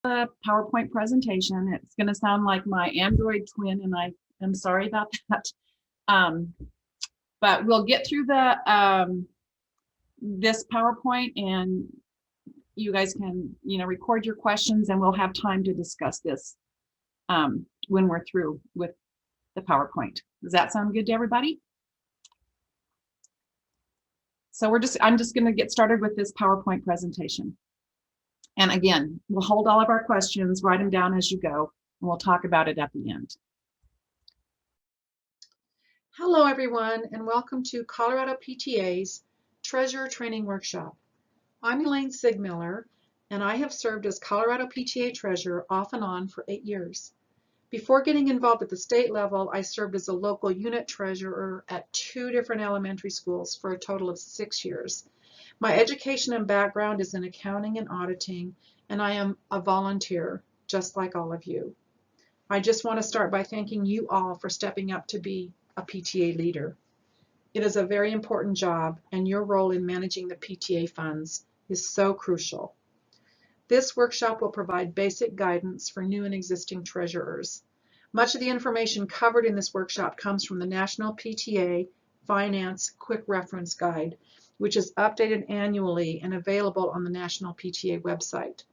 the PowerPoint presentation. It's going to sound like my Android twin, and I am sorry about that. But we'll get through the this PowerPoint, and you guys can, record your questions, and we'll have time to discuss this when we're through with the PowerPoint. Does that sound good to everybody? So I'm just going to get started with this PowerPoint presentation. And again, we'll hold all of our questions, write them down as you go, and we'll talk about it at the end. Hello, everyone, and welcome to Colorado PTA's Treasurer Training Workshop. I'm Elaine Sigmiller, and I have served as Colorado PTA Treasurer off and on for 8 years. Before getting involved at the state level, I served as a local unit treasurer at 2 different elementary schools for a total of 6 years. My education and background is in accounting and auditing, and I am a volunteer, just like all of you. I just want to start by thanking you all for stepping up to be a PTA leader. It is a very important job, and your role in managing the PTA funds is so crucial. This workshop will provide basic guidance for new and existing treasurers. Much of the information covered in this workshop comes from the National PTA Finance Quick Reference Guide, which is updated annually and available on the National PTA website.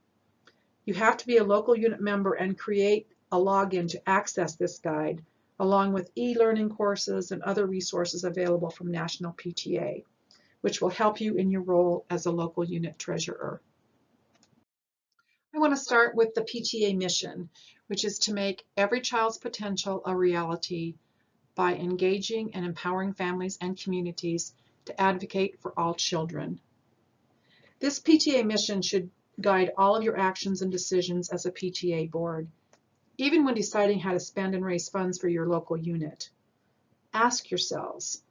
You have to be a local unit member and create a login to access this guide, along with e-learning courses and other resources available from National PTA, which will help you in your role as a local unit treasurer. I want to start with the PTA mission, which is to make every child's potential a reality by engaging and empowering families and communities to advocate for all children. This PTA mission should guide all of your actions and decisions as a PTA board, even when deciding how to spend and raise funds for your local unit. Ask yourselves,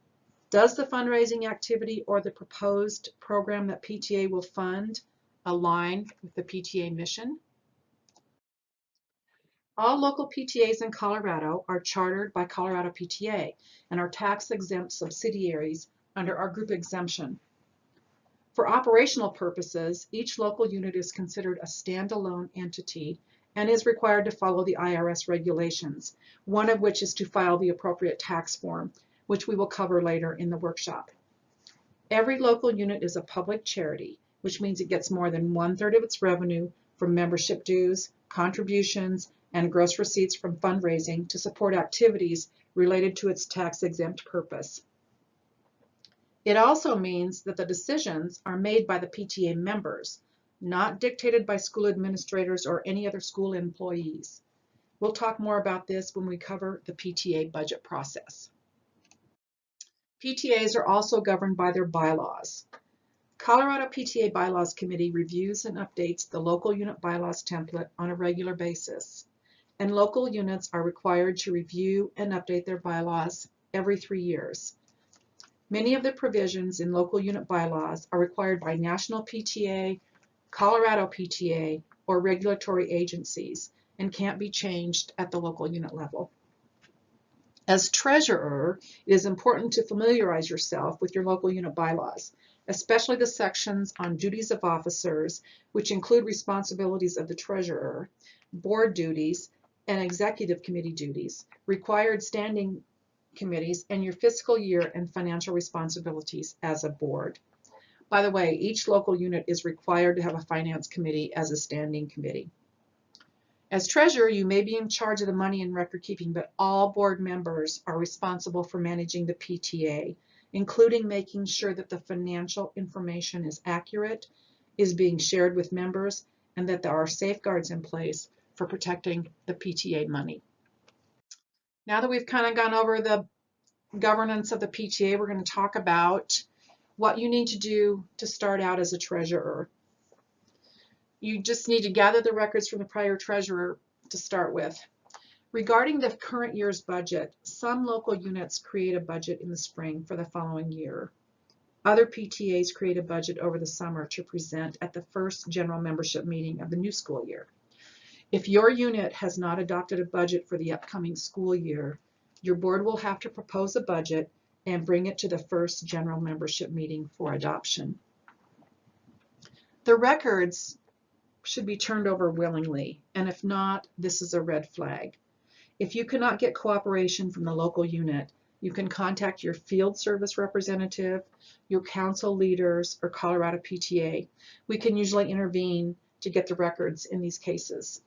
does the fundraising activity or the proposed program that PTA will fund align with the PTA mission? All local PTAs in Colorado are chartered by Colorado PTA and are tax-exempt subsidiaries under our group exemption. For operational purposes, each local unit is considered a standalone entity and is required to follow the IRS regulations, one of which is to file the appropriate tax form, which we will cover later in the workshop. Every local unit is a public charity, which means it gets more than 1/3 of its revenue from membership dues, contributions, and gross receipts from fundraising to support activities related to its tax-exempt purpose. It also means that the decisions are made by the PTA members, not dictated by school administrators or any other school employees. We'll talk more about this when we cover the PTA budget process. PTAs are also governed by their bylaws. Colorado PTA Bylaws Committee reviews and updates the local unit bylaws template on a regular basis, and local units are required to review and update their bylaws every 3 years. Many of the provisions in local unit bylaws are required by National PTA, Colorado PTA, or regulatory agencies and can't be changed at the local unit level. As treasurer, it is important to familiarize yourself with your local unit bylaws, especially the sections on duties of officers, which include responsibilities of the treasurer, board duties, and executive committee duties, required standing committees, and your fiscal year and financial responsibilities as a board. By the way, each local unit is required to have a finance committee as a standing committee. As treasurer, you may be in charge of the money and record keeping, but all board members are responsible for managing the PTA, including making sure that the financial information is accurate, is being shared with members, and that there are safeguards in place for protecting the PTA money. Now that we've kind of gone over the governance of the PTA, we're going to talk about what you need to do to start out as a treasurer. You just need to gather the records from the prior treasurer to start with. Regarding the current year's budget, some local units create a budget in the spring for the following year. Other PTAs create a budget over the summer to present at the first general membership meeting of the new school year. If your unit has not adopted a budget for the upcoming school year, your board will have to propose a budget and bring it to the first general membership meeting for adoption. The records should be turned over willingly, and if not, this is a red flag. If you cannot get cooperation from the local unit, you can contact your field service representative, your council leaders, or Colorado PTA. We can usually intervene to get the records in these cases.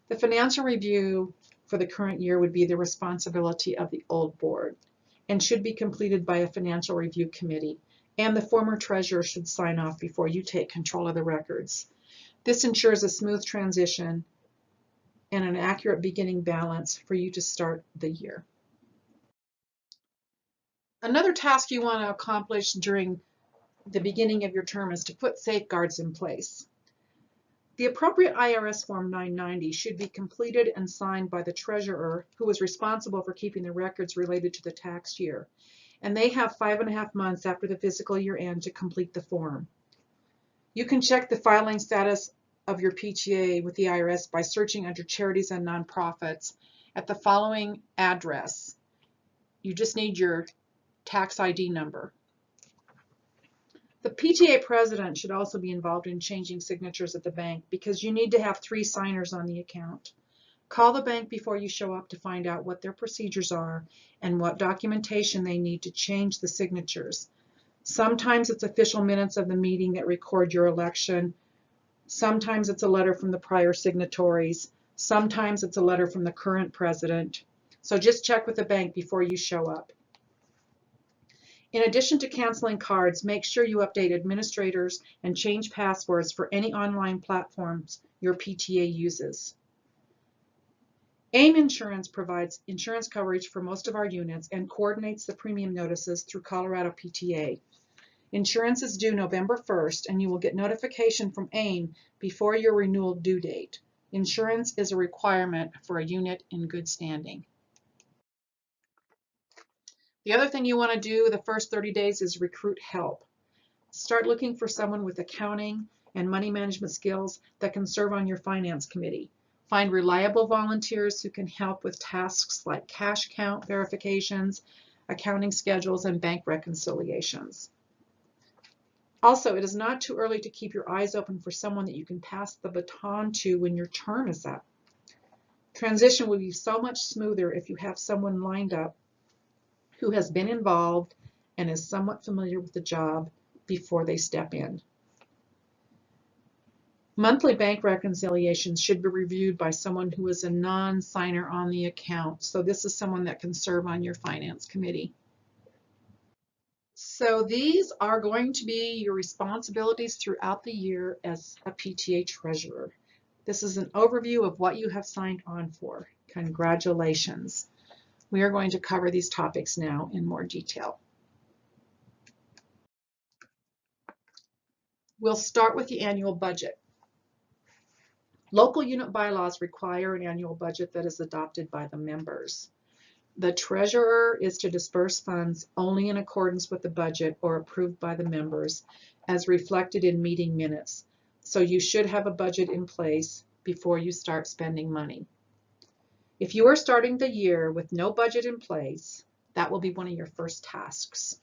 The financial review for the current year would be the responsibility of the old board and should be completed by a financial review committee, and the former treasurer should sign off before you take control of the records. This ensures a smooth transition and an accurate beginning balance for you to start the year. Another task you want to accomplish during the beginning of your term is to put safeguards in place. The appropriate IRS Form 990 should be completed and signed by the treasurer, who is responsible for keeping the records related to the tax year, and they have 5.5 months after the fiscal year end to complete the form. You can check the filing status of your PTA with the IRS by searching under charities and nonprofits at the following address. You just need your tax ID number. The PTA president should also be involved in changing signatures at the bank because you need to have 3 signers on the account. Call the bank before you show up to find out what their procedures are and what documentation they need to change the signatures. Sometimes it's official minutes of the meeting that record your election. Sometimes it's a letter from the prior signatories. Sometimes it's a letter from the current president. So just check with the bank before you show up. In addition to canceling cards, make sure you update administrators and change passwords for any online platforms your PTA uses. AIM Insurance provides insurance coverage for most of our units and coordinates the premium notices through Colorado PTA. Insurance is due November 1st, and you will get notification from AIM before your renewal due date. Insurance is a requirement for a unit in good standing. The other thing you want to do the first 30 days is recruit help. Start looking for someone with accounting and money management skills that can serve on your finance committee. Find reliable volunteers who can help with tasks like cash count verifications, accounting schedules, and bank reconciliations. Also, it is not too early to keep your eyes open for someone that you can pass the baton to when your term is up. Transition will be so much smoother if you have someone lined up who has been involved and is somewhat familiar with the job before they step in. Monthly bank reconciliations should be reviewed by someone who is a non-signer on the account. So this is someone that can serve on your finance committee. So these are going to be your responsibilities throughout the year as a PTA treasurer. This is an overview of what you have signed on for. Congratulations. We are going to cover these topics now in more detail. We'll start with the annual budget. Local unit bylaws require an annual budget that is adopted by the members. The treasurer is to disperse funds only in accordance with the budget or approved by the members as reflected in meeting minutes. So you should have a budget in place before you start spending money. If you are starting the year with no budget in place, that will be one of your first tasks.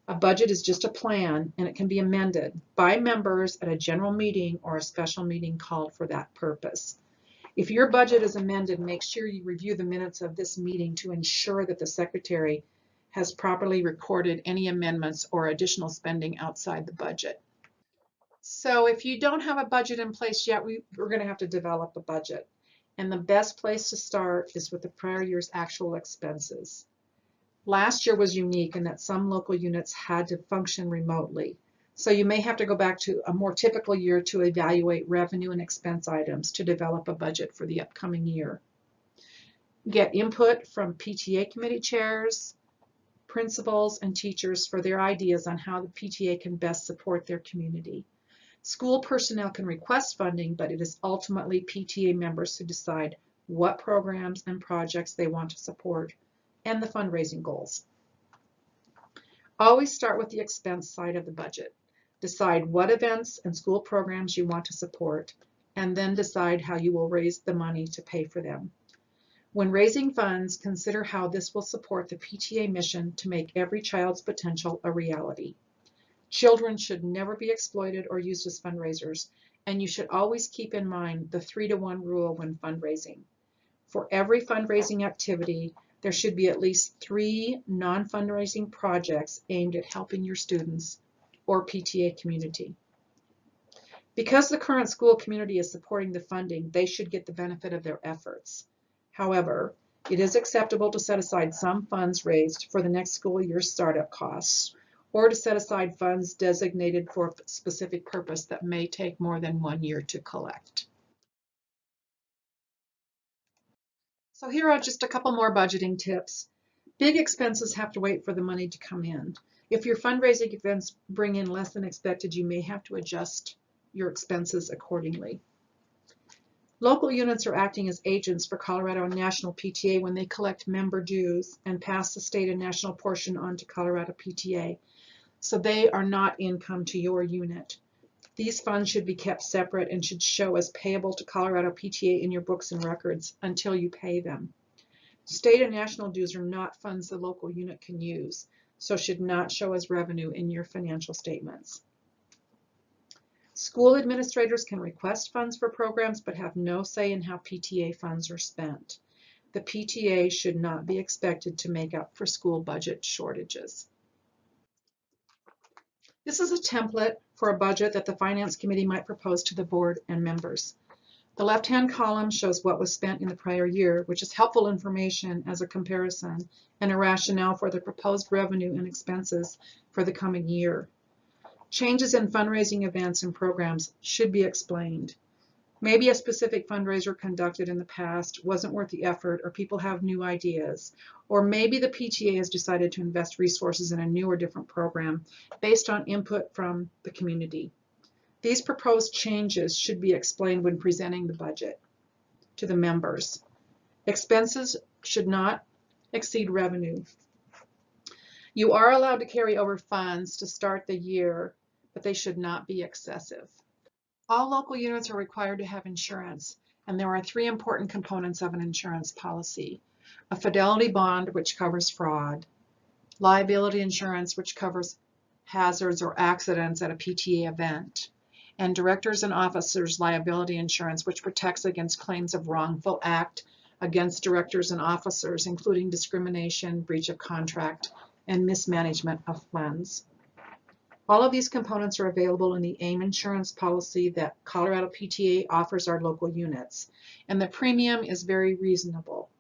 A budget is just a plan, and it can be amended by members at a general meeting or a special meeting called for that purpose. If your budget is amended, make sure you review the minutes of this meeting to ensure that the secretary has properly recorded any amendments or additional spending outside the budget. So if you don't have a budget in place yet, we're going to have to develop a budget. And the best place to start is with the prior year's actual expenses. Last year was unique in that some local units had to function remotely. So you may have to go back to a more typical year to evaluate revenue and expense items to develop a budget for the upcoming year. Get input from PTA committee chairs, principals, and teachers for their ideas on how the PTA can best support their community. School personnel can request funding, but it is ultimately PTA members who decide what programs and projects they want to support and the fundraising goals. Always start with the expense side of the budget. Decide what events and school programs you want to support, and then decide how you will raise the money to pay for them. When raising funds, consider how this will support the PTA mission to make every child's potential a reality. Children should never be exploited or used as fundraisers, and you should always keep in mind the 3-to-1 rule when fundraising. For every fundraising activity, there should be at least 3 non-fundraising projects aimed at helping your students or PTA community. Because the current school community is supporting the funding, they should get the benefit of their efforts. However, it is acceptable to set aside some funds raised for the next school year's startup costs, or to set aside funds designated for a specific purpose that may take more than 1 year to collect. So here are just a couple more budgeting tips. Big expenses have to wait for the money to come in. If your fundraising events bring in less than expected, you may have to adjust your expenses accordingly. Local units are acting as agents for Colorado National PTA when they collect member dues and pass the state and national portion on to Colorado PTA. So they are not income to your unit. These funds should be kept separate and should show as payable to Colorado PTA in your books and records until you pay them. State and national dues are not funds the local unit can use, so should not show as revenue in your financial statements. School administrators can request funds for programs but have no say in how PTA funds are spent. The PTA should not be expected to make up for school budget shortages. This is a template for a budget that the Finance Committee might propose to the board and members. The left-hand column shows what was spent in the prior year, which is helpful information as a comparison and a rationale for the proposed revenue and expenses for the coming year. Changes in fundraising events and programs should be explained. Maybe a specific fundraiser conducted in the past wasn't worth the effort, or people have new ideas, or maybe the PTA has decided to invest resources in a new or different program based on input from the community. These proposed changes should be explained when presenting the budget to the members. Expenses should not exceed revenue. You are allowed to carry over funds to start the year, but they should not be excessive. All local units are required to have insurance, and there are 3 important components of an insurance policy: a fidelity bond, which covers fraud; liability insurance, which covers hazards or accidents at a PTA event; and directors and officers liability insurance, which protects against claims of wrongful act against directors and officers, including discrimination, breach of contract, and mismanagement of funds. All of these components are available in the AIM insurance policy that Colorado PTA offers our local units, and the premium is very reasonable.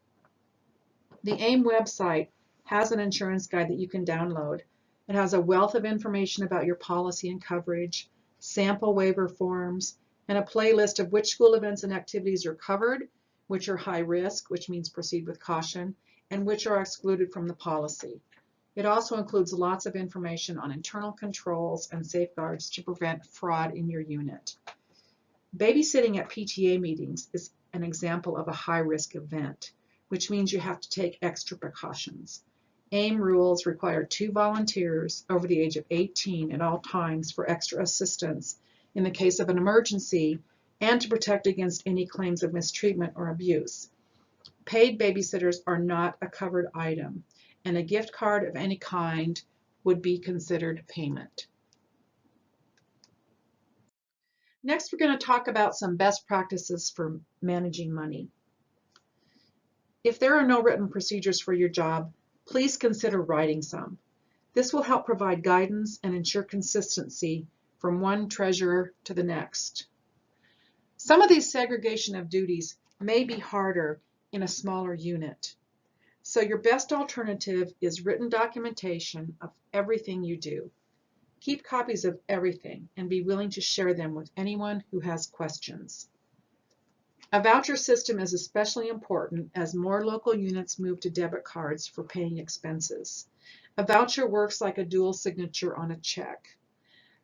The AIM website has an insurance guide that you can download. It has a wealth of information about your policy and coverage, sample waiver forms, and a playlist of which school events and activities are covered, which are high risk, which means proceed with caution, and which are excluded from the policy. It also includes lots of information on internal controls and safeguards to prevent fraud in your unit. Babysitting at PTA meetings is an example of a high-risk event, which means you have to take extra precautions. AIM rules require 2 volunteers over the age of 18 at all times for extra assistance in the case of an emergency and to protect against any claims of mistreatment or abuse. Paid babysitters are not a covered item, and a gift card of any kind would be considered payment. Next, we're going to talk about some best practices for managing money. If there are no written procedures for your job, please consider writing some. This will help provide guidance and ensure consistency from one treasurer to the next. Some of these segregation of duties may be harder in a smaller unit. So your best alternative is written documentation of everything you do. Keep copies of everything and be willing to share them with anyone who has questions. A voucher system is especially important as more local units move to debit cards for paying expenses. A voucher works like a dual signature on a check.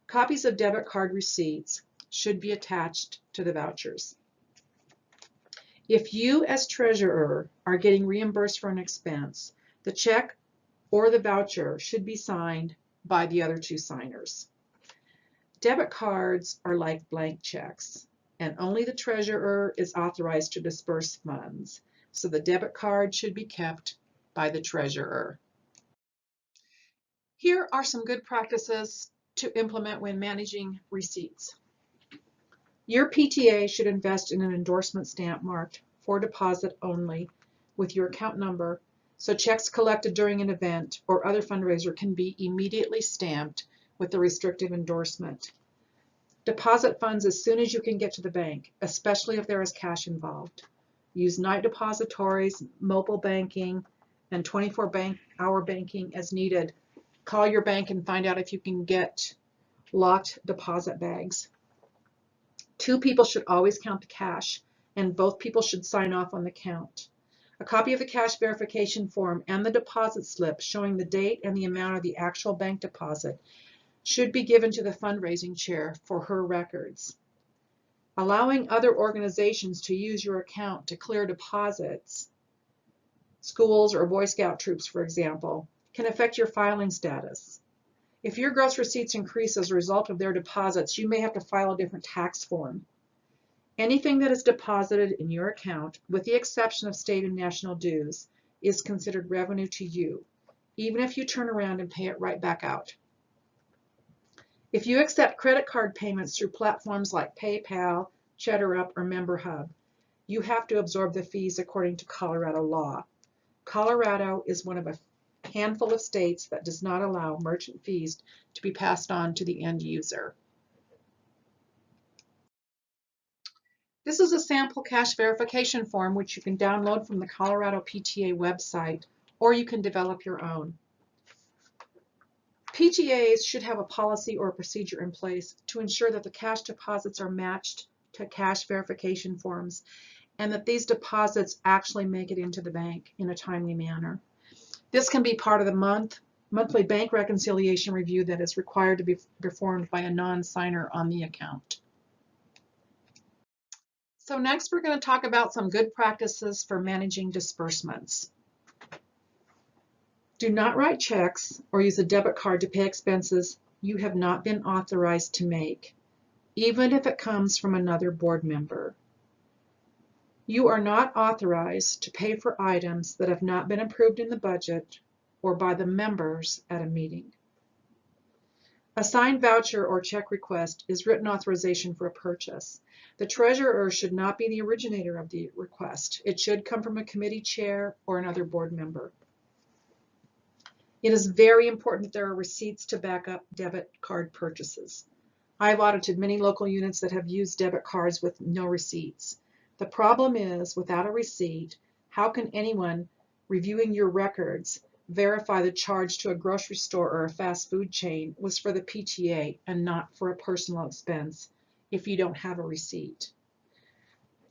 Copies of debit card receipts should be attached to the vouchers. If you, as treasurer, are getting reimbursed for an expense, the check or the voucher should be signed by the other 2 signers. Debit cards are like blank checks, and only the treasurer is authorized to disperse funds, so the debit card should be kept by the treasurer. Here are some good practices to implement when managing receipts. Your PTA should invest in an endorsement stamp marked for deposit only with your account number, so checks collected during an event or other fundraiser can be immediately stamped with the restrictive endorsement. Deposit funds as soon as you can get to the bank, especially if there is cash involved. Use night depositories, mobile banking, and 24-hour banking as needed. Call your bank and find out if you can get locked deposit bags. 2 people should always count the cash, and both people should sign off on the count. A copy of the cash verification form and the deposit slip showing the date and the amount of the actual bank deposit should be given to the fundraising chair for her records. Allowing other organizations to use your account to clear deposits, schools or Boy Scout troops, for example, can affect your filing status. If your gross receipts increase as a result of their deposits, you may have to file a different tax form. Anything that is deposited in your account, with the exception of state and national dues, is considered revenue to you, even if you turn around and pay it right back out. If you accept credit card payments through platforms like PayPal, CheddarUp, or MemberHub, you have to absorb the fees according to Colorado law. Colorado is one of a handful of states that does not allow merchant fees to be passed on to the end user. This is a sample cash verification form which you can download from the Colorado PTA website, or you can develop your own. PTAs should have a policy or a procedure in place to ensure that the cash deposits are matched to cash verification forms and that these deposits actually make it into the bank in a timely manner. This can be part of the monthly bank reconciliation review that is required to be performed by a non-signer on the account. So next we're going to talk about some good practices for managing disbursements. Do not write checks or use a debit card to pay expenses you have not been authorized to make, even if it comes from another board member. You are not authorized to pay for items that have not been approved in the budget or by the members at a meeting. A signed voucher or check request is written authorization for a purchase. The treasurer should not be the originator of the request. It should come from a committee chair or another board member. It is very important that there are receipts to back up debit card purchases. I've audited many local units that have used debit cards with no receipts. The problem is, without a receipt, how can anyone reviewing your records verify the charge to a grocery store or a fast food chain was for the PTA and not for a personal expense if you don't have a receipt?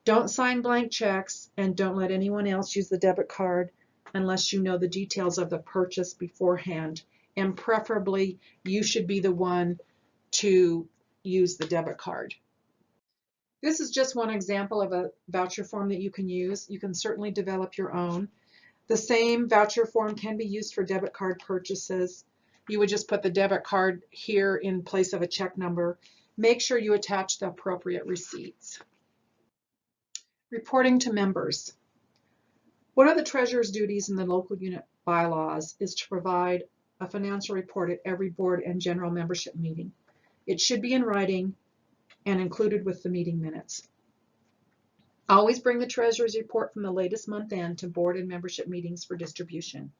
Don't sign blank checks and don't let anyone else use the debit card unless you know the details of the purchase beforehand, and preferably you should be the one to use the debit card. This is just one example of a voucher form that you can use. You can certainly develop your own. The same voucher form can be used for debit card purchases. You would just put the debit card here in place of a check number. Make sure you attach the appropriate receipts. Reporting to members. One of the treasurer's duties in the local unit bylaws is to provide a financial report at every board and general membership meeting. It should be in writing and included with the meeting minutes. Always bring the treasurer's report from the latest month end to board and membership meetings for distribution.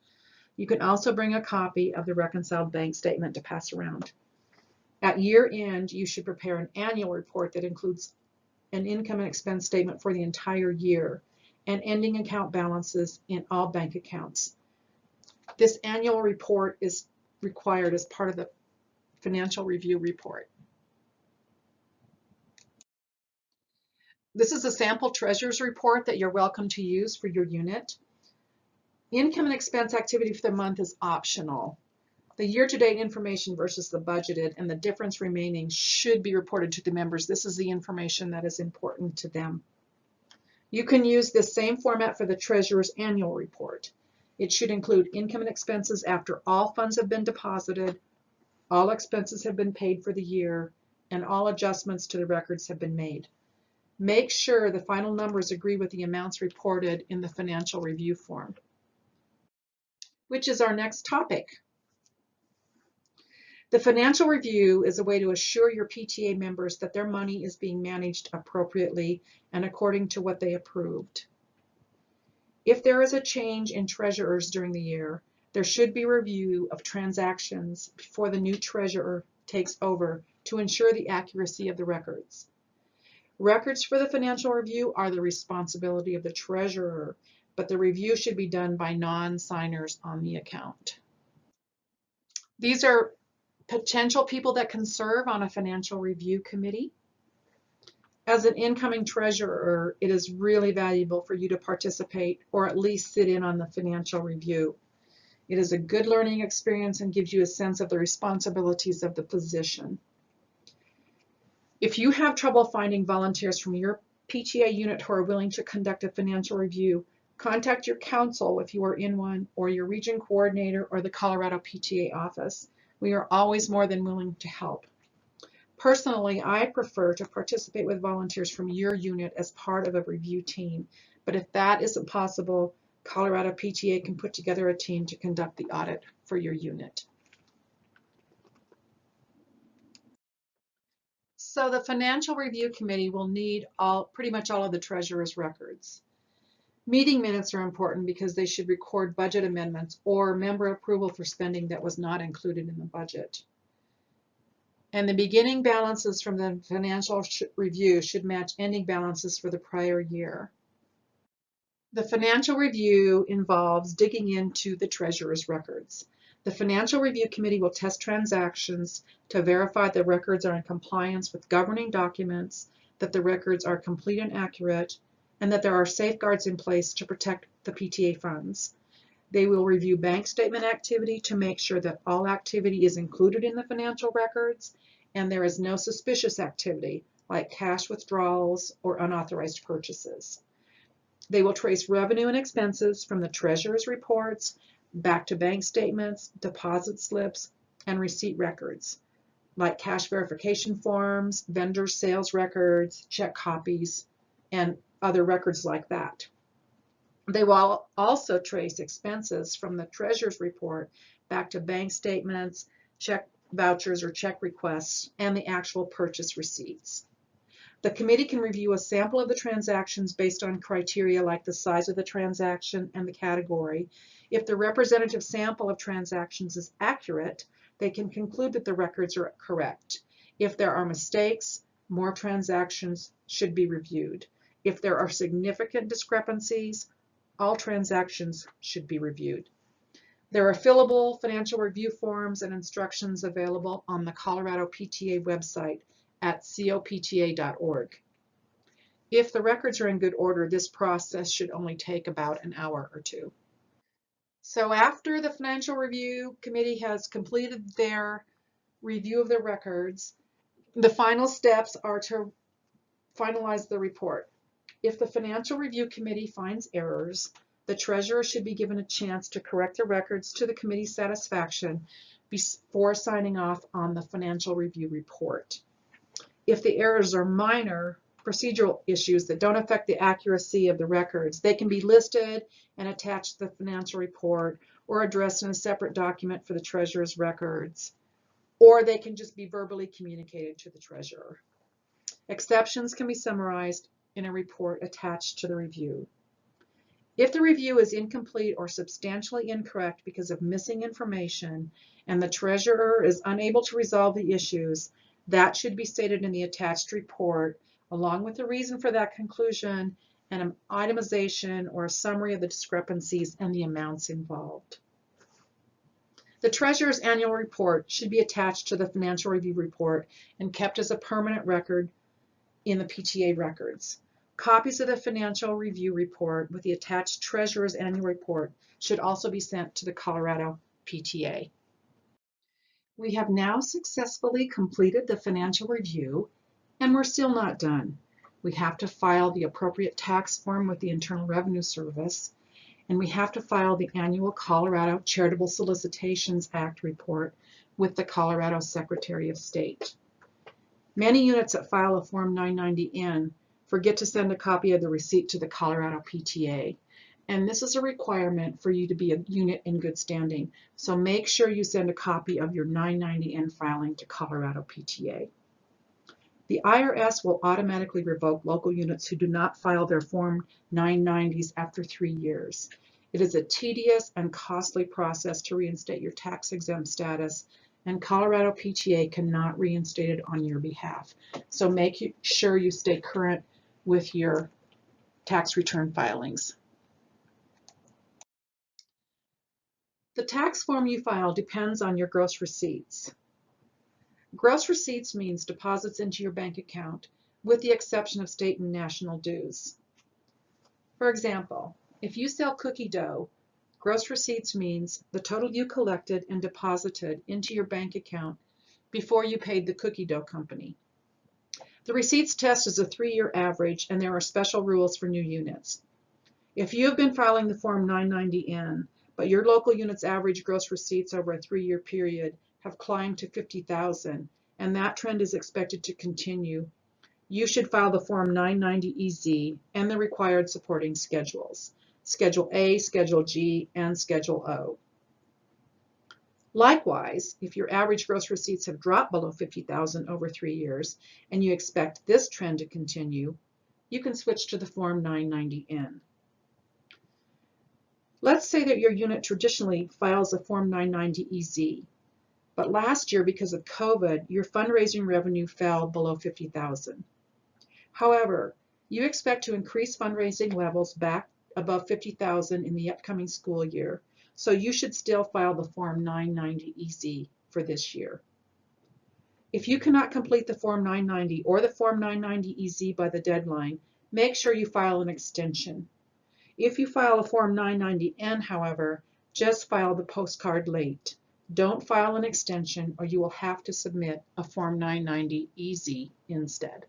You can also bring a copy of the reconciled bank statement to pass around. At year end, you should prepare an annual report that includes an income and expense statement for the entire year and ending account balances in all bank accounts. This annual report is required as part of the financial review report. This is a sample treasurer's report that you're welcome to use for your unit. Income and expense activity for the month is optional. The year-to-date information versus the budgeted and the difference remaining should be reported to the members. This is the information that is important to them. You can use this same format for the treasurer's annual report. It should include income and expenses after all funds have been deposited, all expenses have been paid for the year, and all adjustments to the records have been made. Make sure the final numbers agree with the amounts reported in the financial review form, which is our next topic. The financial review is a way to assure your PTA members that their money is being managed appropriately and according to what they approved. If there is a change in treasurers during the year, there should be a review of transactions before the new treasurer takes over to ensure the accuracy of the records. Records for the financial review are the responsibility of the treasurer, but the review should be done by non-signers on the account. These are potential people that can serve on a financial review committee. As an incoming treasurer, it is really valuable for you to participate or at least sit in on the financial review. It is a good learning experience and gives you a sense of the responsibilities of the position. If you have trouble finding volunteers from your PTA unit who are willing to conduct a financial review, contact your council if you are in one, or your region coordinator or the Colorado PTA office. We are always more than willing to help. Personally, I prefer to participate with volunteers from your unit as part of a review team, but if that isn't possible, Colorado PTA can put together a team to conduct the audit for your unit. So the Financial Review Committee will need pretty much all of the treasurer's records. Meeting minutes are important because they should record budget amendments or member approval for spending that was not included in the budget. And the beginning balances from the financial review should match ending balances for the prior year. The financial review involves digging into the treasurer's records. The Financial Review Committee will test transactions to verify the records are in compliance with governing documents, that the records are complete and accurate, and that there are safeguards in place to protect the PTA funds. They will review bank statement activity to make sure that all activity is included in the financial records and there is no suspicious activity like cash withdrawals or unauthorized purchases. They will trace revenue and expenses from the treasurer's reports back to bank statements, deposit slips, and receipt records like cash verification forms, vendor sales records, check copies, and other records like that. They will also trace expenses from the treasurer's report back to bank statements, check vouchers or check requests, and the actual purchase receipts. The committee can review a sample of the transactions based on criteria like the size of the transaction and the category. If the representative sample of transactions is accurate, they can conclude that the records are correct. If there are mistakes, more transactions should be reviewed. If there are significant discrepancies, all transactions should be reviewed. There are fillable financial review forms and instructions available on the Colorado PTA website at copta.org. If the records are in good order, this process should only take about an hour or two. So after the Financial Review Committee has completed their review of the records, the final steps are to finalize the report. If the Financial Review Committee finds errors, the treasurer should be given a chance to correct the records to the committee's satisfaction before signing off on the financial review report. If the errors are minor procedural issues that don't affect the accuracy of the records, they can be listed and attached to the financial report or addressed in a separate document for the treasurer's records, or they can just be verbally communicated to the treasurer. Exceptions can be summarized in a report attached to the review. If the review is incomplete or substantially incorrect because of missing information and the treasurer is unable to resolve the issues, that should be stated in the attached report along with the reason for that conclusion and an itemization or a summary of the discrepancies and the amounts involved. The treasurer's annual report should be attached to the financial review report and kept as a permanent record in the PTA records. Copies of the financial review report with the attached treasurer's annual report should also be sent to the Colorado PTA. We have now successfully completed the financial review, and we're still not done. We have to file the appropriate tax form with the Internal Revenue Service, and we have to file the annual Colorado Charitable Solicitations Act report with the Colorado Secretary of State. Many units that file a Form 990N forget to send a copy of the receipt to the Colorado PTA, And this is a requirement for you to be a unit in good standing. So make sure you send a copy of your 990N filing to Colorado PTA. The IRS will automatically revoke local units who do not file their Form 990s after 3 years. It is a tedious and costly process to reinstate your tax-exempt status, and Colorado PTA cannot reinstate it on your behalf. So make sure you stay current with your tax return filings. The tax form you file depends on your gross receipts. Gross receipts means deposits into your bank account, with the exception of state and national dues. For example, if you sell cookie dough, gross receipts means the total you collected and deposited into your bank account before you paid the cookie dough company. The receipts test is a 3-year average, and there are special rules for new units. If you have been filing the Form 990N, but your local unit's average gross receipts over a 3-year period have climbed to $50,000, and that trend is expected to continue, you should file the Form 990EZ and the required supporting schedules, Schedule A, Schedule G, and Schedule O. Likewise, if your average gross receipts have dropped below $50,000 over 3 years, and you expect this trend to continue, you can switch to the Form 990N. Let's say that your unit traditionally files a Form 990EZ, but last year, because of COVID, your fundraising revenue fell below $50,000. However, you expect to increase fundraising levels back above $50,000 in the upcoming school year, so you should still file the Form 990EZ for this year. If you cannot complete the Form 990 or the Form 990EZ by the deadline, make sure you file an extension. If you file a Form 990N, however, just file the postcard late. Don't file an extension, or you will have to submit a Form 990EZ instead.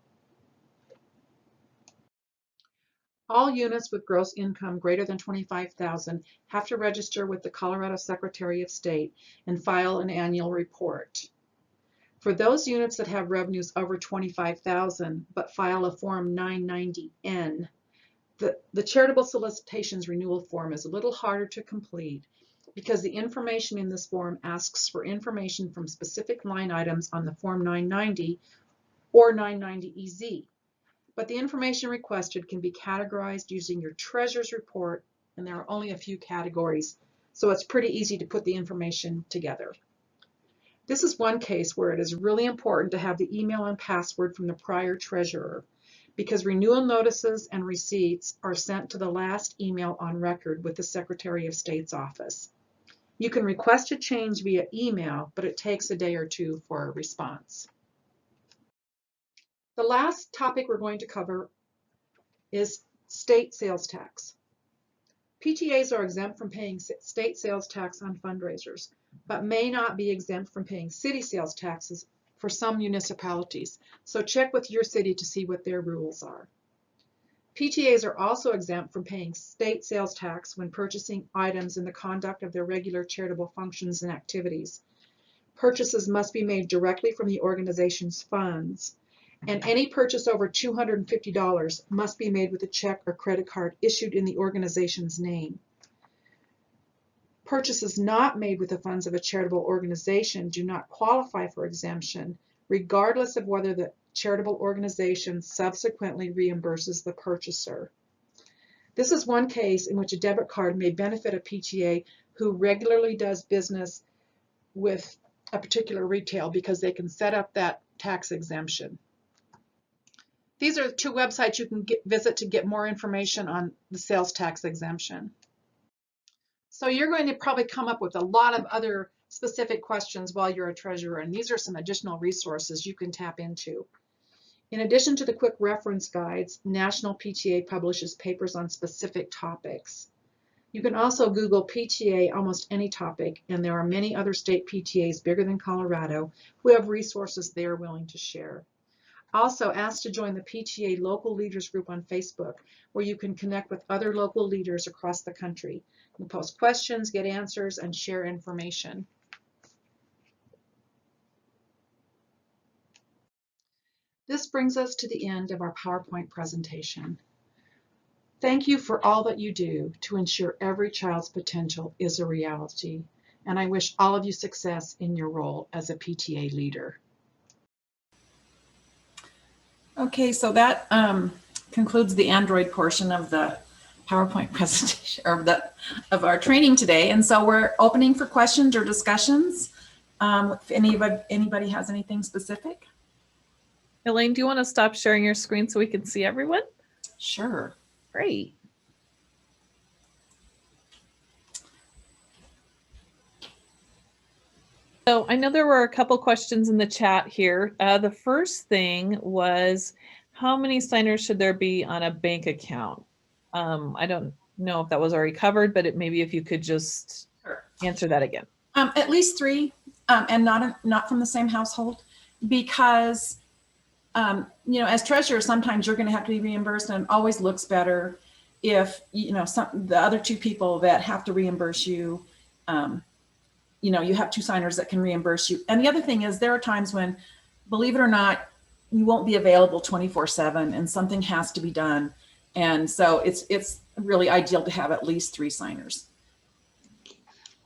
All units with gross income greater than $25,000 have to register with the Colorado Secretary of State and file an annual report. For those units that have revenues over $25,000 but file a Form 990N, the charitable solicitations renewal form is a little harder to complete because the information in this form asks for information from specific line items on the Form 990 or 990EZ. But the information requested can be categorized using your treasurer's report, and there are only a few categories, so it's pretty easy to put the information together. This is one case where it is really important to have the email and password from the prior treasurer, because renewal notices and receipts are sent to the last email on record with the Secretary of State's office. You can request a change via email, but it takes a day or two for a response. The last topic we're going to cover is state sales tax. PTAs are exempt from paying state sales tax on fundraisers, but may not be exempt from paying city sales taxes for some municipalities. So check with your city to see what their rules are. PTAs are also exempt from paying state sales tax when purchasing items in the conduct of their regular charitable functions and activities. Purchases must be made directly from the organization's funds, and any purchase over $250 must be made with a check or credit card issued in the organization's name. Purchases not made with the funds of a charitable organization do not qualify for exemption, regardless of whether the charitable organization subsequently reimburses the purchaser. This is one case in which a debit card may benefit a PTA who regularly does business with a particular retail because they can set up that tax exemption. These are 2 websites you can visit to get more information on the sales tax exemption. So you're going to probably come up with a lot of other specific questions while you're a treasurer, and these are some additional resources you can tap into. In addition to the quick reference guides, National PTA publishes papers on specific topics. You can also Google PTA almost any topic, and there are many other state PTAs bigger than Colorado who have resources they are willing to share. Also, ask to join the PTA Local Leaders Group on Facebook, where you can connect with other local leaders across the country. You can post questions, get answers, and share information. This brings us to the end of our PowerPoint presentation. Thank you for all that you do to ensure every child's potential is a reality, and I wish all of you success in your role as a PTA leader. Okay, so that concludes the Android portion of the PowerPoint presentation of our training today. And so we're opening for questions or discussions. If anybody has anything specific. Elaine, do you want to stop sharing your screen so we can see everyone? Sure. Great. So I know there were a couple questions in the chat here. The first thing was, how many signers should there be on a bank account? I don't know if that was already covered, but maybe if you could just answer that again. At least 3, and not from the same household, because as treasurer, sometimes you're going to have to be reimbursed, and it always looks better if the other 2 people that have to reimburse you, you have 2 signers that can reimburse you. And the other thing is, there are times when, believe it or not, you won't be available 24/7, and something has to be done. And so it's really ideal to have at least 3 signers.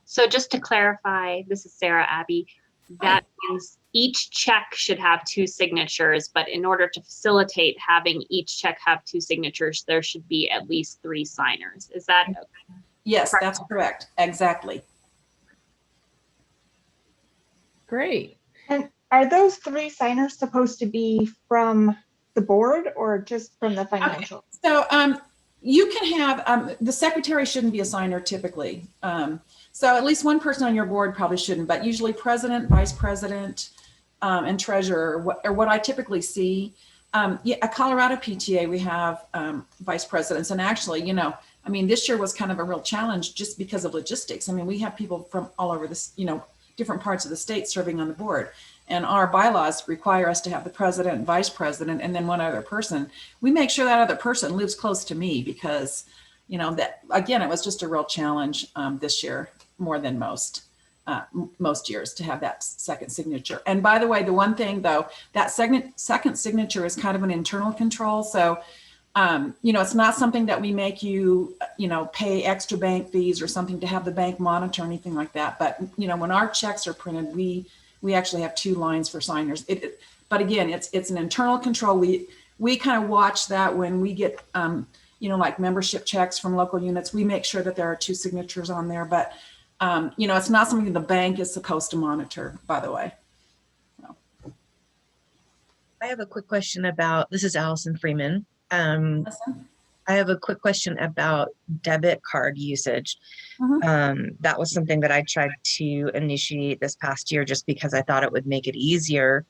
So just to clarify, this is Sarah Abby. That means each check should have 2 signatures, but in order to facilitate having each check have 2 signatures, there should be at least 3 signers. Is that okay? Yes, that's correct. Exactly. Great. And are those 3 signers supposed to be from the board or just from the financial? So you can have, the secretary shouldn't be a signer typically. So at least one person on your board probably shouldn't, but usually president, vice president, and treasurer are what I typically see. At Colorado PTA, we have vice presidents, and actually, this year was kind of a real challenge just because of logistics. We have people from all over this, different parts of the state serving on the board, and our bylaws require us to have the president, vice president, and then one other person. We make sure that other person lives close to me because, that again, it was just a real challenge this year, more than most years, to have that second signature. And by the way, the one thing though, that second signature is kind of an internal control. So, it's not something that we make you, pay extra bank fees or something to have the bank monitor or anything like that. But, when our checks are printed, we actually have 2 lines for signers. But again, it's an internal control. We kind of watch that when we get, like membership checks from local units. We make sure that there are 2 signatures on there. But it's not something the bank is supposed to monitor, by the way. So. I have a quick question about, this is Allison Freeman. I have a quick question about debit card usage. That was something that I tried to initiate this past year just because I thought it would make it easier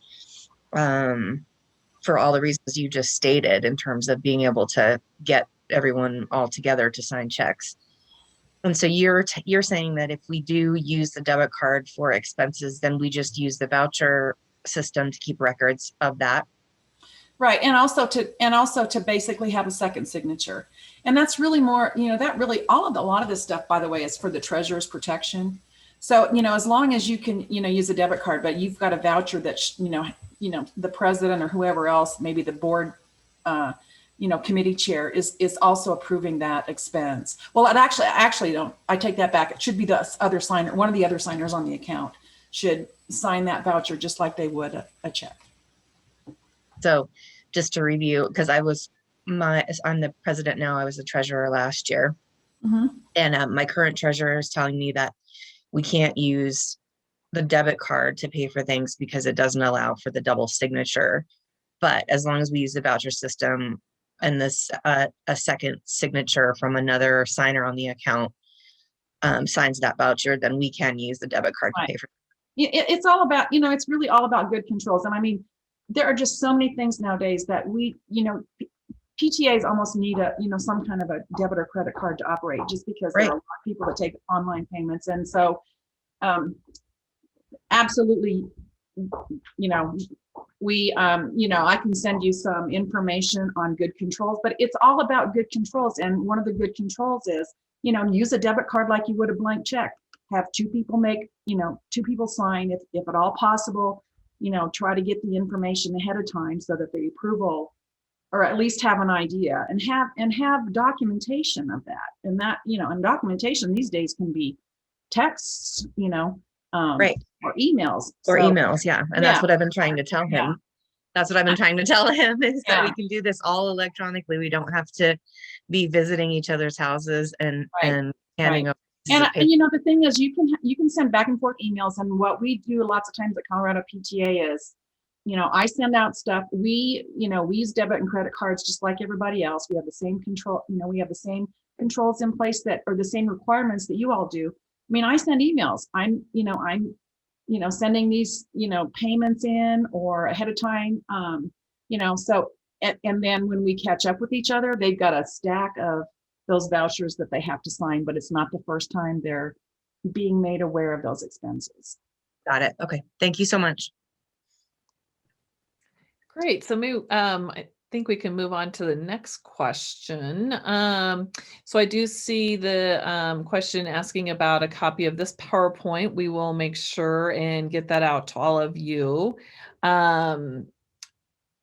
for all the reasons you just stated in terms of being able to get everyone all together to sign checks. And so you're saying that if we do use the debit card for expenses, then we just use the voucher system to keep records of that. Right, and also to basically have a second signature, and that's really more, that really a lot of this stuff, by the way, is for the treasurer's protection. So as long as you can use a debit card, but you've got a voucher that the president or whoever else, maybe the board, committee chair is also approving that expense. Well, I actually don't. I take that back. It should be the other signer. One of the other signers on the account should sign that voucher just like they would a check. So just to review, because I'm the president now, I was the treasurer last year. And my current treasurer is telling me that we can't use the debit card to pay for things because it doesn't allow for the double signature. But as long as we use the voucher system and this a second signature from another signer on the account signs that voucher, then we can use the debit card to pay for it. It's all about, it's really all about good controls. And there are just so many things nowadays that PTAs almost need some kind of a debit or credit card to operate, just because there are a lot of people that take online payments. And so absolutely, I can send you some information on good controls, but it's all about good controls. And one of the good controls is, use a debit card like you would a blank check. Have 2 people two people sign if at all possible. Try to get the information ahead of time so that the approval or at least have an idea and have documentation of that. And that, and documentation these days can be texts, Right. or emails. Or So, emails, yeah. And yeah. that's what I've been trying to tell him. Yeah. That's what I've been trying to tell him is that we Yeah. can do this all electronically. We don't have to be visiting each other's houses and Right. handing Right. over pieces of And paper. the thing is, you can send back and forth emails, and what we do lots of times at Colorado PTA is, I send out stuff. We use debit and credit cards just like everybody else. We have the same control, we have the same controls in place that are the same requirements that you all do. I mean, I send emails. I'm sending these, payments in or ahead of time. So and then when we catch up with each other, they've got a stack of those vouchers that they have to sign, but it's not the first time they're being made aware of those expenses. Got it. Okay. Thank you so much. Great. So I think we can move on to the next question. So I do see the question asking about a copy of this PowerPoint. We will make sure and get that out to all of you.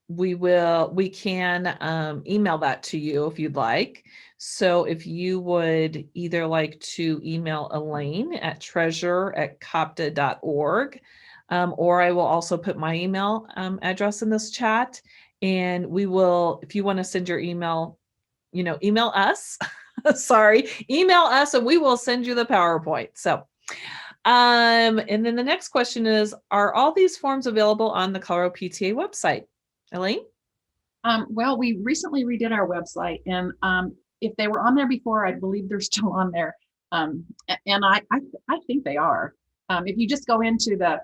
We can email that to you if you'd like. So if you would either like to email Elaine at treasurer@copta.org, or I will also put my email address in this chat, and we will, if you want to send your email, email us, sorry, email us and we will send you the PowerPoint. So, and then the next question is, are all these forms available on the Colorado PTA website? Elaine? Well, we recently redid our website, and if they were on there before, I believe they're still on there. And I think they are. If you just go into the,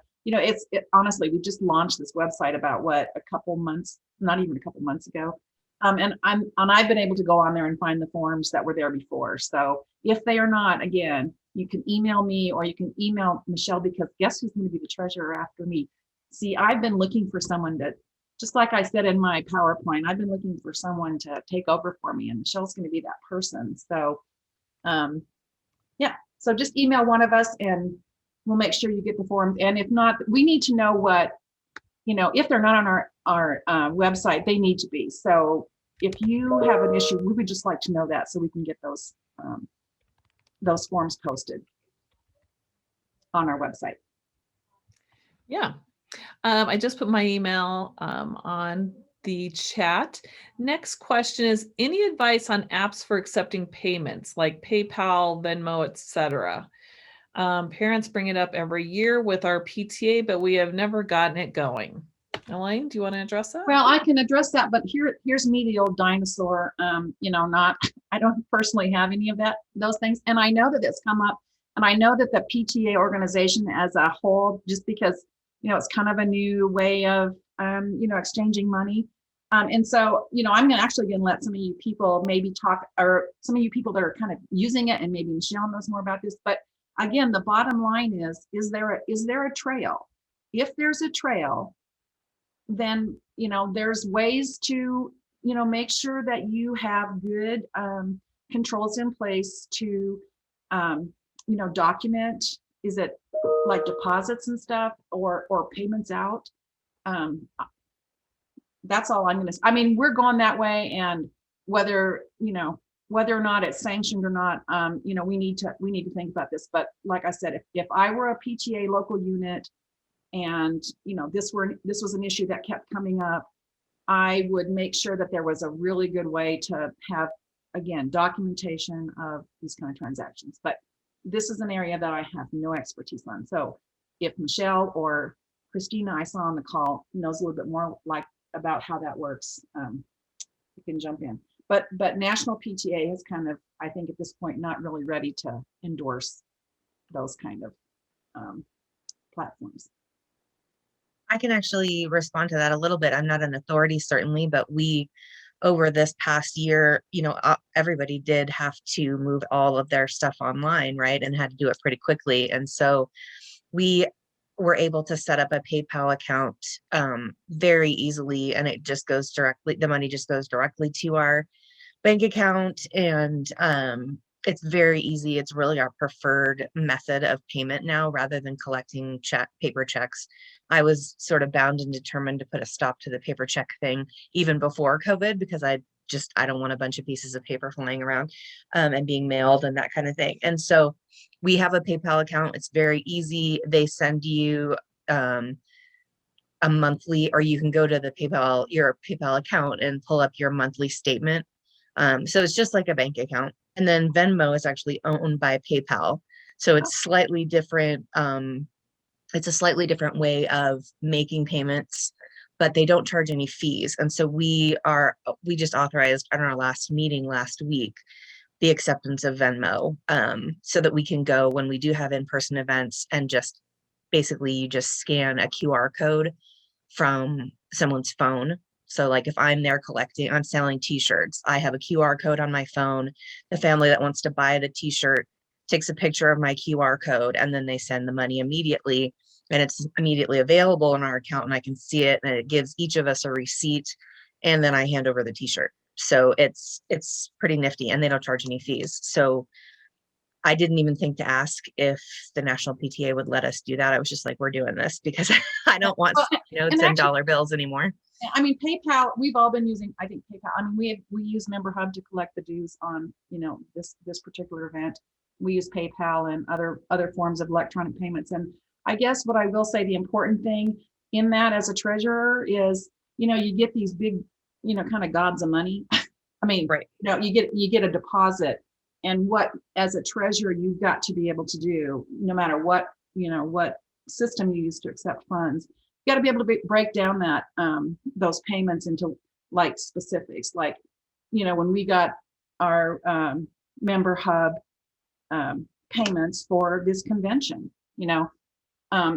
honestly, we just launched this website about a couple months, not even a couple months ago. And I've been able to go on there and find the forms that were there before. So if they are not, again, you can email me or you can email Michelle, because guess who's going to be the treasurer after me? See, I've been looking for someone that, just like I said in my PowerPoint, I've been looking for someone to take over for me, and Michelle's going to be that person. So, yeah, so just email one of us and we'll make sure you get the forms. And if not, we need to know what, if they're not on our website, they need to be. So if you have an issue, we would just like to know that so we can get those forms posted on our website. Yeah. I just put my email on the chat. Next question is, any advice on apps for accepting payments like PayPal, Venmo, etc.? Parents bring it up every year with our PTA, but we have never gotten it going. Elaine, do you want to address that? Well, I can address that, but here's me, the old dinosaur. I don't personally have any of those things. And I know that it's come up, and I know that the PTA organization as a whole, just because, it's kind of a new way of, exchanging money. And so, I'm actually going to let some of you people maybe talk, or some of you people that are kind of using it, and maybe Michelle knows more about this. But again, the bottom line is there a trail? If there's a trail, then, there's ways to, make sure that you have good controls in place to, document, is it like deposits and stuff or payments out? That's all I'm going to say. I mean, we're going that way, and whether or not it's sanctioned or not, we need to think about this. But like I said, if I were a PTA local unit, and this was an issue that kept coming up, I would make sure that there was a really good way to have, again, documentation of these kind of transactions. But this is an area that I have no expertise on. So if Michelle or Christina, I saw on the call, knows a little bit more about how that works, you can jump in. But National PTA has kind of, I think at this point, not really ready to endorse those kind of platforms. I can actually respond to that a little bit. I'm not an authority, certainly, but we, over this past year, everybody did have to move all of their stuff online, right? And had to do it pretty quickly. And so we were able to set up a PayPal account very easily, and it just goes directly, the money just goes directly to our bank account. And it's very easy. It's really our preferred method of payment now, rather than collecting paper checks. I was sort of bound and determined to put a stop to the paper check thing even before COVID, because I don't want a bunch of pieces of paper flying around and being mailed and that kind of thing. And so we have a PayPal account. It's very easy. They send you a monthly, or you can go to your PayPal account and pull up your monthly statement. So it's just like a bank account. And then Venmo is actually owned by PayPal. So it's slightly different. It's a slightly different way of making payments, but they don't charge any fees. And so we just authorized on our last meeting last week the acceptance of Venmo, so that we can go when we do have in-person events, and just basically you just scan a QR code from someone's phone. So like if I'm there I'm selling t-shirts, I have a QR code on my phone. The family that wants to buy the t-shirt takes a picture of my QR code, and then they send the money immediately, and it's immediately available in our account, and I can see it, and it gives each of us a receipt, and then I hand over the t-shirt. So it's pretty nifty, and they don't charge any fees. So I didn't even think to ask if the National PTA would let us do that. I was just like, we're doing this because I don't want notes and dollar bills anymore. I mean, PayPal, we've all been using, I think PayPal, I mean, we use Member Hub to collect the dues on, this particular event. We use PayPal and other forms of electronic payments. And I guess what I will say, the important thing in that as a treasurer is, you get these big, kind of gobs of money. I mean, right. You get a deposit, and what, as a treasurer, you've got to be able to do, no matter what, what system you use to accept funds, you got to be able to break down that, those payments into like specifics, like, when we got our Member Hub payments for this convention,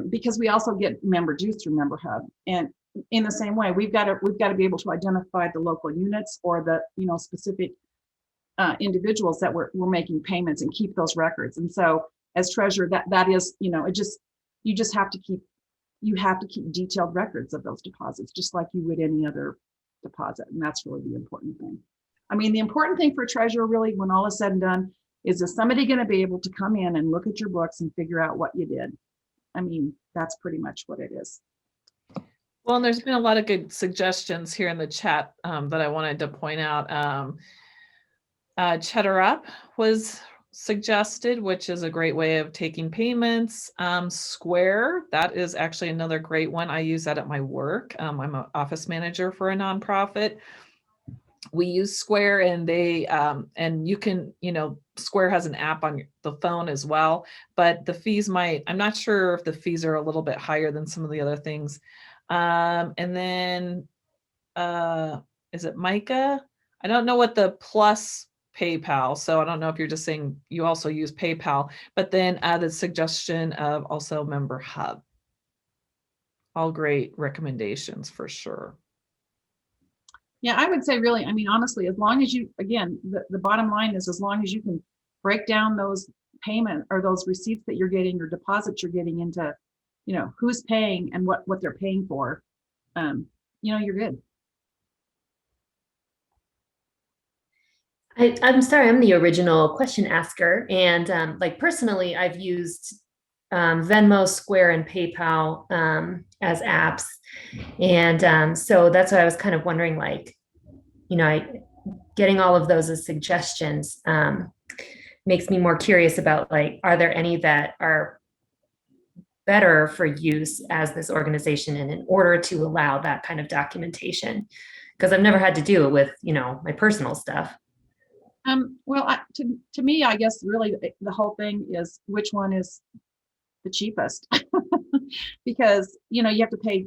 because we also get member dues through Member Hub. And in the same way, we've got to be able to identify the local units or the, specific individuals that we're making payments, and keep those records. And so as treasurer, that is, you just have to keep detailed records of those deposits, just like you would any other deposit. And that's really the important thing. I mean, the important thing for a treasurer, really, when all is said and done, is somebody going to be able to come in and look at your books and figure out what you did? I mean, that's pretty much what it is. Well, and there's been a lot of good suggestions here in the chat that I wanted to point out. Cheddar Up was suggested, which is a great way of taking payments. Square, that is actually another great one. I use that at my work. I'm an office manager for a nonprofit. We use Square, and they and you can, Square has an app on the phone as well, but the fees I'm not sure if the fees are a little bit higher than some of the other things. And then is it Micah? I don't know what the plus PayPal, so I don't know if you're just saying you also use PayPal, but then the suggestion of also Member Hub. All great recommendations for sure. Yeah, I would say really, I mean, honestly, as long as you, again, the bottom line is, as long as you can break down those payment or those receipts that you're getting or deposits you're getting into, who's paying and what they're paying for, you're good. I'm sorry, I'm the original question asker. And personally, I've used Venmo, Square, and PayPal as apps. And so that's why I was kind of wondering, getting all of those as suggestions makes me more curious about, are there any that are better for use as this organization and in order to allow that kind of documentation? Because I've never had to do it with, my personal stuff. Well, to me, I guess really the whole thing is which one is the cheapest, because, you have to pay,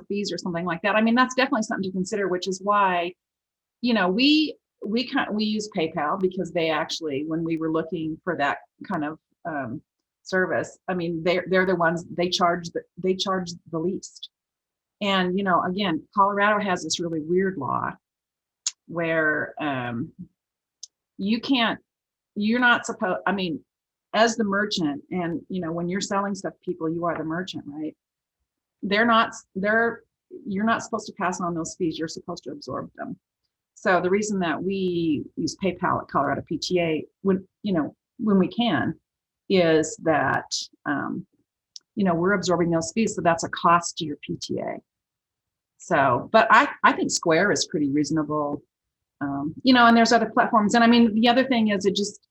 fees or something like that. I mean, that's definitely something to consider, which is why, we use PayPal, because they actually, when we were looking for that kind of service, I mean, they're the ones, they charge the least. And, again, Colorado has this really weird law where you're not supposed, I mean, as the merchant, and when you're selling stuff to people, you are the merchant, right? You're not supposed to pass on those fees. You're supposed to absorb them. So the reason that we use PayPal at Colorado PTA when we can is that we're absorbing those fees, so that's a cost to your PTA. So, but I think Square is pretty reasonable, and there's other platforms. And I mean, the other thing is it just,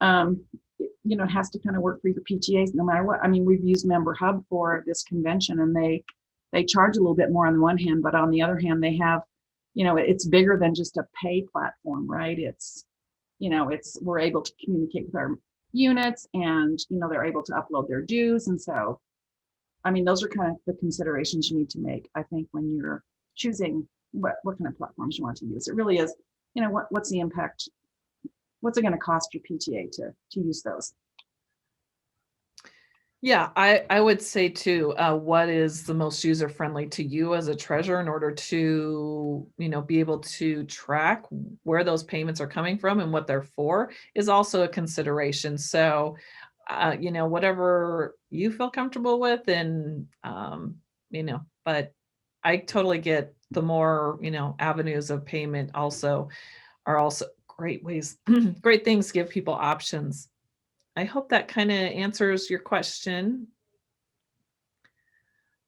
it has to kind of work for your PTAs no matter what. I mean, we've used Member Hub for this convention, and they charge a little bit more on the one hand, but on the other hand, they have, it's bigger than just a pay platform, right? We're able to communicate with our units, and they're able to upload their dues. And so, I mean, those are kind of the considerations you need to make, I think, when you're choosing what kind of platforms you want to use. It really is, what's the impact? What's it going to cost your PTA to use those? Yeah, I would say too, what is the most user friendly to you as a treasurer in order to, be able to track where those payments are coming from and what they're for is also a consideration. So, whatever you feel comfortable with, and, but I totally get the more, avenues of payment are also great ways, great things to give people options. I hope that kind of answers your question.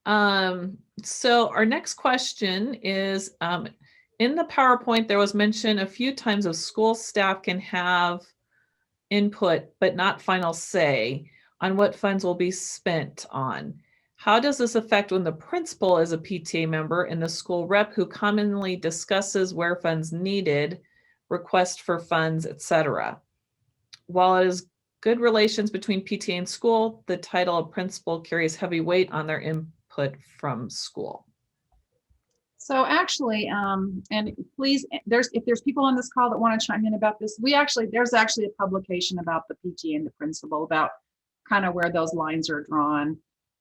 So our next question is, in the PowerPoint, there was mention a few times of school staff can have input, but not final say on what funds will be spent on. How does this affect when the principal is a PTA member and the school rep who commonly discusses where funds needed, request for funds, etc.? While it is good relations between PTA and school, the title of principal carries heavy weight on their input from school. So actually, and please, if there's people on this call that want to chime in about this, there's actually a publication about the PTA and the principal about kind of where those lines are drawn.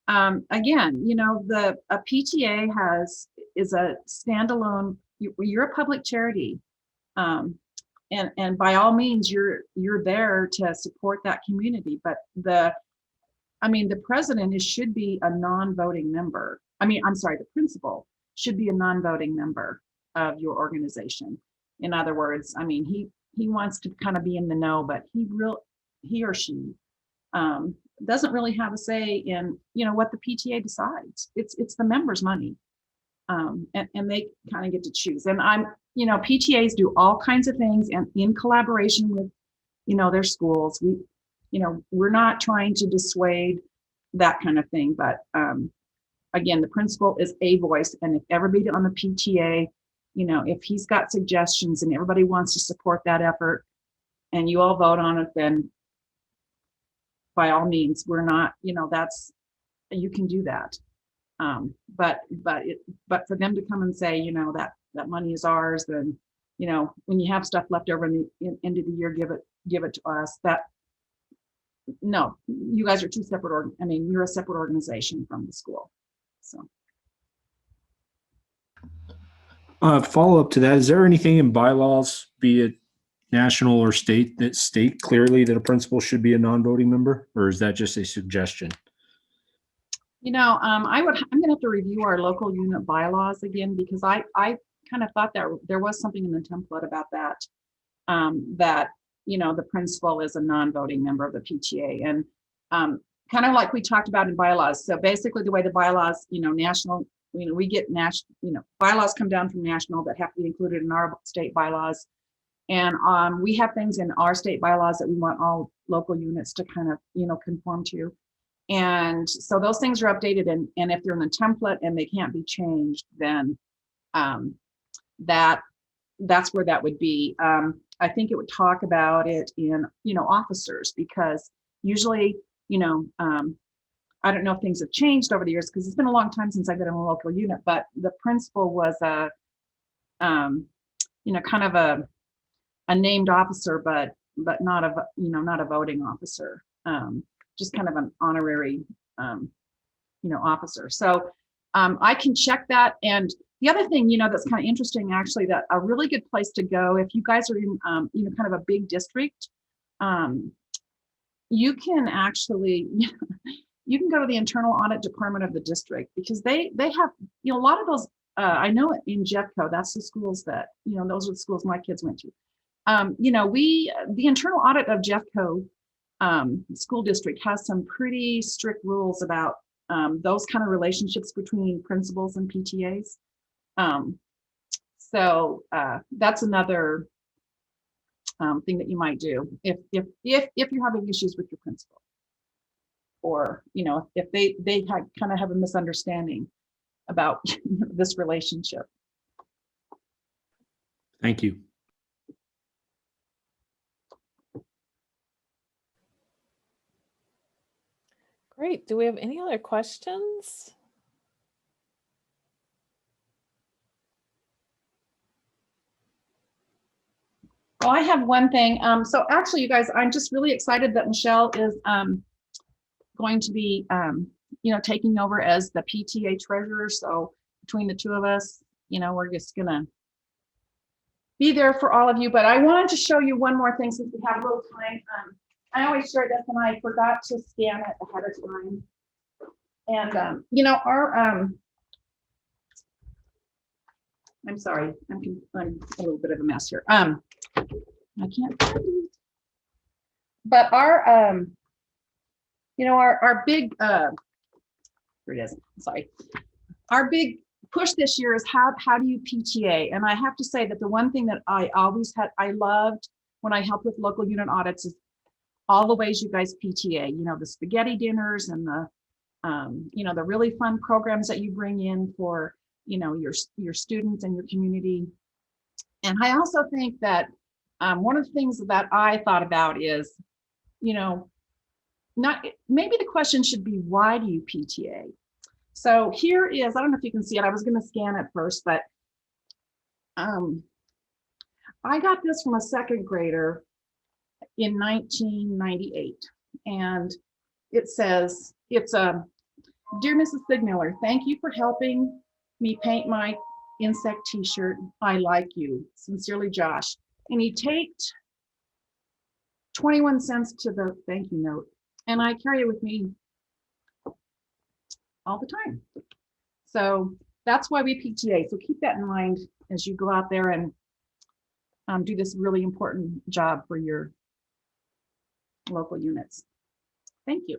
Again, a PTA is a standalone. You're a public charity. And by all means, you're there to support that community. But the president should be a non-voting member. The principal should be a non-voting member of your organization. In other words, he wants to kind of be in the know, but he or she doesn't really have a say in what the PTA decides. It's the members' money, and they kind of get to choose. And PTAs do all kinds of things, and in collaboration with, their schools. We're not trying to dissuade that kind of thing, but again, the principal is a voice, and if everybody on the PTA, if he's got suggestions and everybody wants to support that effort, and you all vote on it, then by all means, we're not, you can do that. But for them to come and say, that money is ours, then, when you have stuff left over in the end of the year, give it to us. No, you guys are two separate, you're a separate organization from the school. So. Follow up to that, is there anything in bylaws, be it national or state, that state clearly that a principal should be a non-voting member, or is that just a suggestion? I'm gonna have to review our local unit bylaws again, because I kind of thought that there was something in the template about that, that, the principal is a non-voting member of the PTA, and kind of like we talked about in bylaws. So basically the way the bylaws, national, we get national, bylaws come down from national that have to be included in our state bylaws. And we have things in our state bylaws that we want all local units to kind of, conform to. And so those things are updated, and if they're in the template and they can't be changed, then that's where that would be. I think it would talk about it in, officers, because usually, I don't know if things have changed over the years, because it's been a long time since I've been in a local unit, but the principal was a, kind of a named officer, but not a voting officer, just kind of an honorary, officer. So I can check that. And the other thing, that's kind of interesting, actually, that a really good place to go if you guys are in, kind of a big district, you can actually, you can go to the internal audit department of the district, because they have, a lot of those I know in Jeffco, that's the schools that, those are the schools my kids went to. The internal audit of Jeffco school district has some pretty strict rules about those kind of relationships between principals and PTAs. So that's another thing that you might do if you're having issues with your principal, or if they kind of have a misunderstanding about this relationship. Thank you. Great. Do we have any other questions? Well, I have one thing. So actually, you guys, I'm just really excited that Michelle is going to be, taking over as the PTA treasurer. So between the two of us, we're just gonna be there for all of you. But I wanted to show you one more thing since we have a little time. I always share this, and I forgot to scan it ahead of time. And our I'm sorry, I'm a little bit of a mess here. I can't find it. But our our big here it is. Sorry. Our big push this year is how do you PTA? And I have to say that the one thing that I loved when I helped with local unit audits is all the ways you guys PTA, the spaghetti dinners and the the really fun programs that you bring in for your students and your community. And I also think that one of the things that I thought about is, maybe the question should be, why do you PTA? So here is, I don't know if you can see it. I was going to scan it first, but I got this from a second grader in 1998. And it says, Dear Mrs. Sigmiller, thank you for helping me paint my insect t-shirt. I like you. Sincerely, Josh. And he taped 21 cents to the thank you note. And I carry it with me all the time. So that's why we PTA. So keep that in mind as you go out there and do this really important job for your local units. Thank you.